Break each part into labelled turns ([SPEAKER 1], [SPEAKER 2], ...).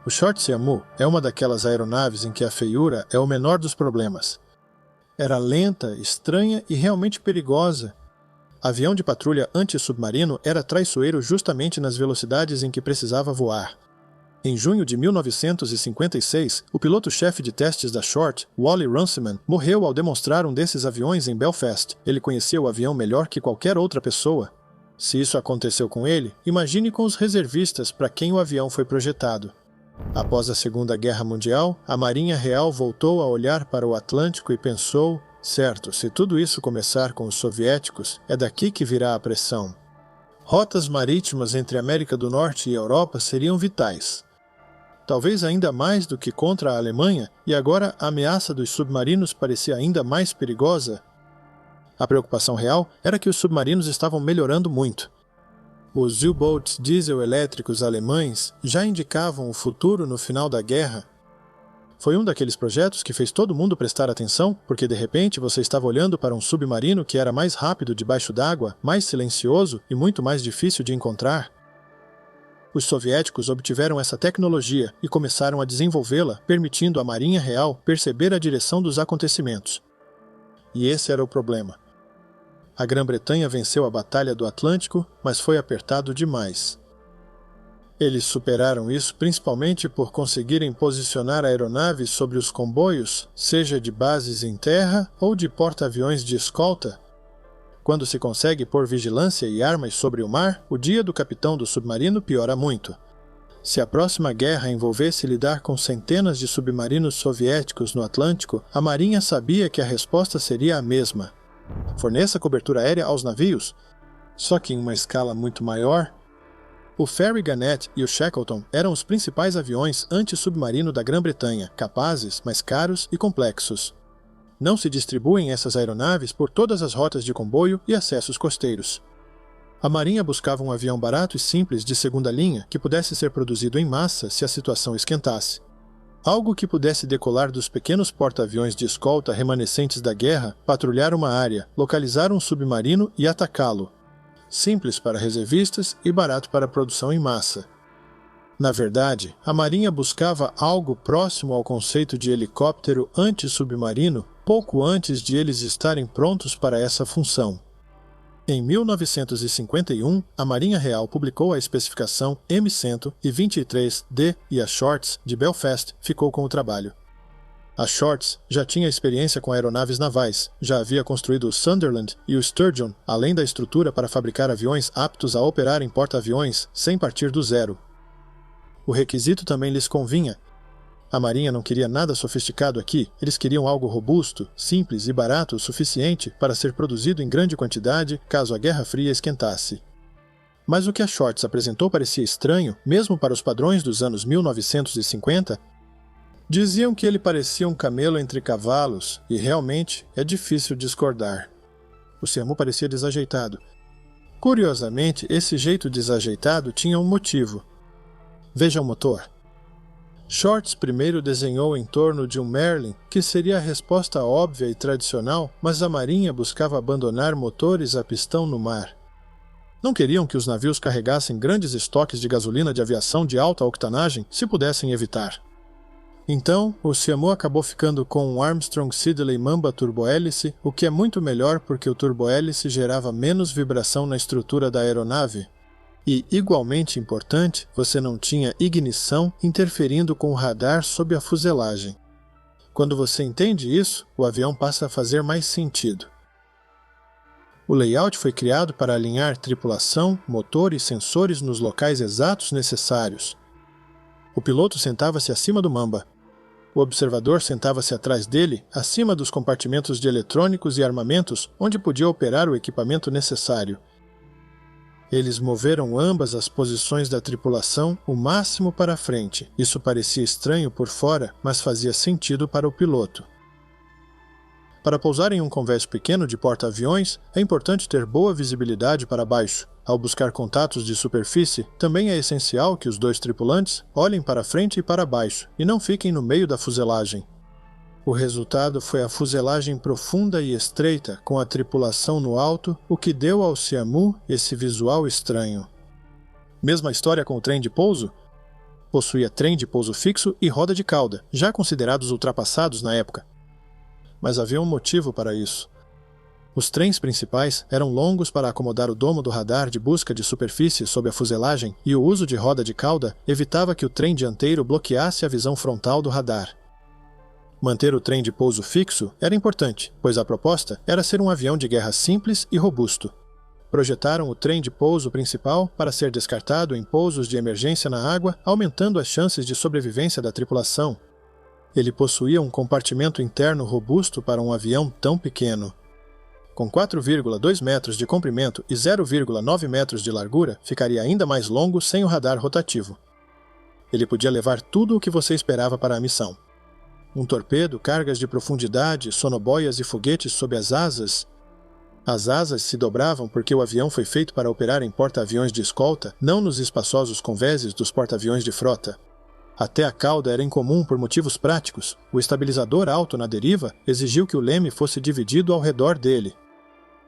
[SPEAKER 1] O Short Siamu é uma daquelas aeronaves em que a feiura é o menor dos problemas. Era lenta, estranha e realmente perigosa. Avião de patrulha anti-submarino era traiçoeiro justamente nas velocidades em que precisava voar. Em junho de 1956, o piloto-chefe de testes da Short, Wally Runciman, morreu ao demonstrar um desses aviões em Belfast. Ele conhecia o avião melhor que qualquer outra pessoa. Se isso aconteceu com ele, imagine com os reservistas para quem o avião foi projetado. Após a Segunda Guerra Mundial, a Marinha Real voltou a olhar para o Atlântico e pensou: certo, se tudo isso começar com os soviéticos, é daqui que virá a pressão. Rotas marítimas entre América do Norte e Europa seriam vitais. Talvez ainda mais do que contra a Alemanha, e agora a ameaça dos submarinos parecia ainda mais perigosa. A preocupação real era que os submarinos estavam melhorando muito. Os U-boats diesel-elétricos alemães já indicavam o futuro no final da guerra. Foi um daqueles projetos que fez todo mundo prestar atenção, porque de repente você estava olhando para um submarino que era mais rápido debaixo d'água, mais silencioso e muito mais difícil de encontrar. Os soviéticos obtiveram essa tecnologia e começaram a desenvolvê-la, permitindo à Marinha Real perceber a direção dos acontecimentos. E esse era o problema. A Grã-Bretanha venceu a Batalha do Atlântico, mas foi apertado demais. Eles superaram isso principalmente por conseguirem posicionar aeronaves sobre os comboios, seja de bases em terra ou de porta-aviões de escolta. Quando se consegue pôr vigilância e armas sobre o mar, o dia do capitão do submarino piora muito. Se a próxima guerra envolvesse lidar com centenas de submarinos soviéticos no Atlântico, a Marinha sabia que a resposta seria a mesma. Forneça cobertura aérea aos navios, só que em uma escala muito maior. O Fairey Gannet e o Shackleton eram os principais aviões anti-submarino da Grã-Bretanha, capazes, mas caros e complexos. Não se distribuem essas aeronaves por todas as rotas de comboio e acessos costeiros. A Marinha buscava um avião barato e simples de segunda linha que pudesse ser produzido em massa se a situação esquentasse. Algo que pudesse decolar dos pequenos porta-aviões de escolta remanescentes da guerra, patrulhar uma área, localizar um submarino e atacá-lo. Simples para reservistas e barato para produção em massa. Na verdade, a Marinha buscava algo próximo ao conceito de helicóptero anti-submarino pouco antes de eles estarem prontos para essa função. Em 1951, a Marinha Real publicou a especificação M123D e a Shorts, de Belfast, ficou com o trabalho. A Shorts já tinha experiência com aeronaves navais, já havia construído o Sunderland e o Sturgeon, além da estrutura para fabricar aviões aptos a operar em porta-aviões sem partir do zero. O requisito também lhes convinha. A Marinha não queria nada sofisticado aqui, eles queriam algo robusto, simples e barato o suficiente para ser produzido em grande quantidade caso a Guerra Fria esquentasse. Mas o que a Shorts apresentou parecia estranho, mesmo para os padrões dos anos 1950. Diziam que ele parecia um camelo entre cavalos, e realmente é difícil discordar. O Siamu parecia desajeitado. Curiosamente, esse jeito desajeitado tinha um motivo. Veja o motor. Shorts primeiro desenhou em torno de um Merlin, que seria a resposta óbvia e tradicional, mas a Marinha buscava abandonar motores a pistão no mar. Não queriam que os navios carregassem grandes estoques de gasolina de aviação de alta octanagem se pudessem evitar. Então, o Siamu acabou ficando com um Armstrong Siddeley Mamba turbohélice, o que é muito melhor porque o turbohélice gerava menos vibração na estrutura da aeronave. E, igualmente importante, você não tinha ignição interferindo com o radar sob a fuselagem. Quando você entende isso, o avião passa a fazer mais sentido. O layout foi criado para alinhar tripulação, motor e sensores nos locais exatos necessários. O piloto sentava-se acima do Mamba. O observador sentava-se atrás dele, acima dos compartimentos de eletrônicos e armamentos, onde podia operar o equipamento necessário. Eles moveram ambas as posições da tripulação o máximo para a frente. Isso parecia estranho por fora, mas fazia sentido para o piloto. Para pousar em um convés pequeno de porta-aviões, é importante ter boa visibilidade para baixo. Ao buscar contatos de superfície, também é essencial que os dois tripulantes olhem para frente e para baixo, e não fiquem no meio da fuselagem. O resultado foi a fuselagem profunda e estreita, com a tripulação no alto, o que deu ao Siamu esse visual estranho. Mesma história com o trem de pouso? Possuía trem de pouso fixo e roda de cauda, já considerados ultrapassados na época. Mas havia um motivo para isso. Os trens principais eram longos para acomodar o domo do radar de busca de superfície sob a fuselagem e o uso de roda de cauda evitava que o trem dianteiro bloqueasse a visão frontal do radar. Manter o trem de pouso fixo era importante, pois a proposta era ser um avião de guerra simples e robusto. Projetaram o trem de pouso principal para ser descartado em pousos de emergência na água, aumentando as chances de sobrevivência da tripulação. Ele possuía um compartimento interno robusto para um avião tão pequeno. Com 4,2 metros de comprimento e 0,9 metros de largura, ficaria ainda mais longo sem o radar rotativo. Ele podia levar tudo o que você esperava para a missão. Um torpedo, cargas de profundidade, sonoboias e foguetes sob as asas. As asas se dobravam porque o avião foi feito para operar em porta-aviões de escolta, não nos espaçosos convéses dos porta-aviões de frota. Até a cauda era incomum por motivos práticos. O estabilizador alto na deriva exigiu que o leme fosse dividido ao redor dele.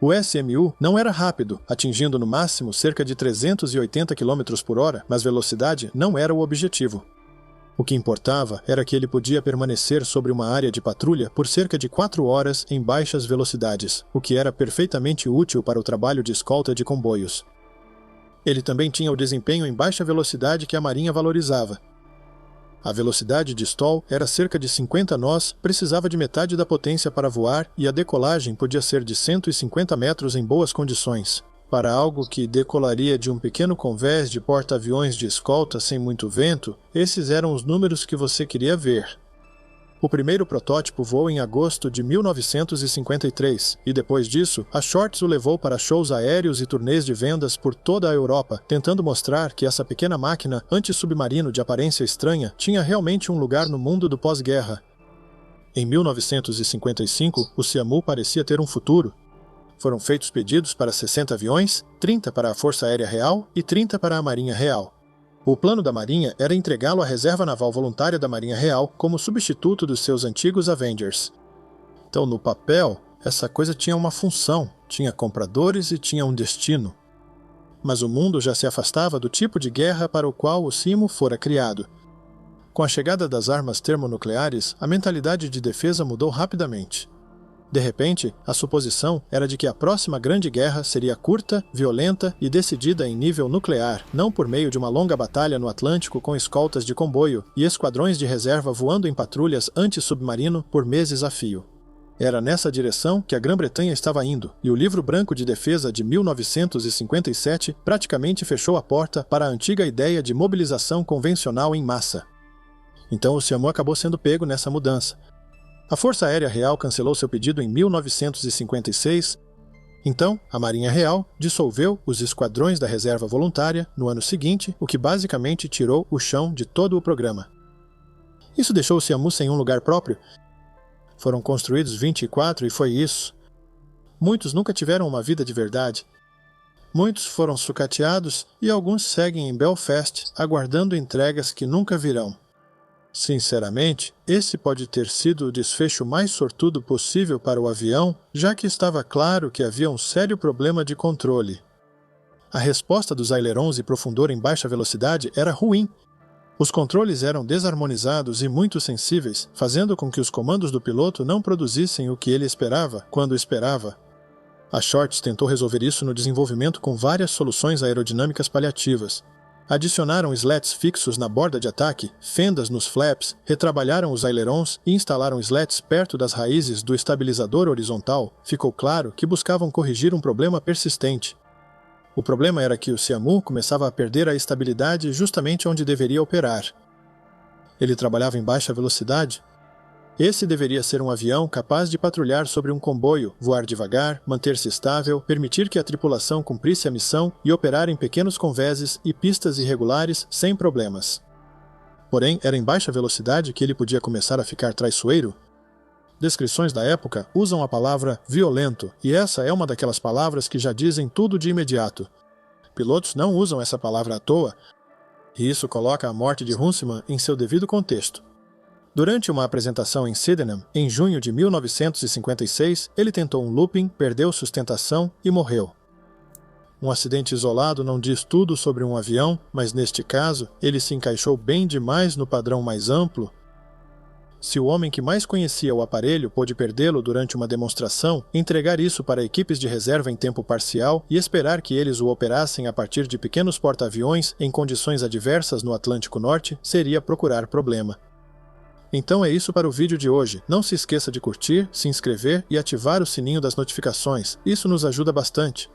[SPEAKER 1] O SMU não era rápido, atingindo no máximo cerca de 380 km por hora, mas velocidade não era o objetivo. O que importava era que ele podia permanecer sobre uma área de patrulha por cerca de 4 horas em baixas velocidades, o que era perfeitamente útil para o trabalho de escolta de comboios. Ele também tinha o desempenho em baixa velocidade que a Marinha valorizava. A velocidade de stall era cerca de 50 nós, precisava de metade da potência para voar e a decolagem podia ser de 150 metros em boas condições. Para algo que decolaria de um pequeno convés de porta-aviões de escolta sem muito vento, esses eram os números que você queria ver. O primeiro protótipo voou em agosto de 1953, e depois disso, a Shorts o levou para shows aéreos e turnês de vendas por toda a Europa, tentando mostrar que essa pequena máquina antissubmarino de aparência estranha tinha realmente um lugar no mundo do pós-guerra. Em 1955, o SEAMU parecia ter um futuro. Foram feitos pedidos para 60 aviões, 30 para a Força Aérea Real e 30 para a Marinha Real. O plano da Marinha era entregá-lo à Reserva Naval Voluntária da Marinha Real como substituto dos seus antigos Avengers. Então, no papel, essa coisa tinha uma função, tinha compradores e tinha um destino. Mas o mundo já se afastava do tipo de guerra para o qual o SIMU fora criado. Com a chegada das armas termonucleares, a mentalidade de defesa mudou rapidamente. De repente, a suposição era de que a próxima grande guerra seria curta, violenta e decidida em nível nuclear, não por meio de uma longa batalha no Atlântico com escoltas de comboio e esquadrões de reserva voando em patrulhas anti-submarino por meses a fio. Era nessa direção que a Grã-Bretanha estava indo, e o Livro Branco de Defesa de 1957 praticamente fechou a porta para a antiga ideia de mobilização convencional em massa. Então o SEAMU acabou sendo pego nessa mudança. A Força Aérea Real cancelou seu pedido em 1956. Então, a Marinha Real dissolveu os esquadrões da Reserva Voluntária no ano seguinte, o que basicamente tirou o chão de todo o programa. Isso deixou o SEAMU sem um lugar próprio. Foram construídos 24 e foi isso. Muitos nunca tiveram uma vida de verdade. Muitos foram sucateados e alguns seguem em Belfast aguardando entregas que nunca virão. Sinceramente, esse pode ter sido o desfecho mais sortudo possível para o avião, já que estava claro que havia um sério problema de controle. A resposta dos ailerons e profundor em baixa velocidade era ruim. Os controles eram desarmonizados e muito sensíveis, fazendo com que os comandos do piloto não produzissem o que ele esperava, quando esperava. A Shorts tentou resolver isso no desenvolvimento com várias soluções aerodinâmicas paliativas. Adicionaram slats fixos na borda de ataque, fendas nos flaps, retrabalharam os ailerons e instalaram slats perto das raízes do estabilizador horizontal. Ficou claro que buscavam corrigir um problema persistente. O problema era que o SEAMU começava a perder a estabilidade justamente onde deveria operar. Ele trabalhava em baixa velocidade. Esse deveria ser um avião capaz de patrulhar sobre um comboio, voar devagar, manter-se estável, permitir que a tripulação cumprisse a missão e operar em pequenos convéses e pistas irregulares sem problemas. Porém, era em baixa velocidade que ele podia começar a ficar traiçoeiro. Descrições da época usam a palavra violento, e essa é uma daquelas palavras que já dizem tudo de imediato. Pilotos não usam essa palavra à toa, e isso coloca a morte de Runciman em seu devido contexto. Durante uma apresentação em Sydenham, em junho de 1956, ele tentou um looping, perdeu sustentação e morreu. Um acidente isolado não diz tudo sobre um avião, mas neste caso, ele se encaixou bem demais no padrão mais amplo. Se o homem que mais conhecia o aparelho pôde perdê-lo durante uma demonstração, entregar isso para equipes de reserva em tempo parcial e esperar que eles o operassem a partir de pequenos porta-aviões em condições adversas no Atlântico Norte seria procurar problema. Então é isso para o vídeo de hoje. Não se esqueça de curtir, se inscrever e ativar o sininho das notificações. Isso nos ajuda bastante.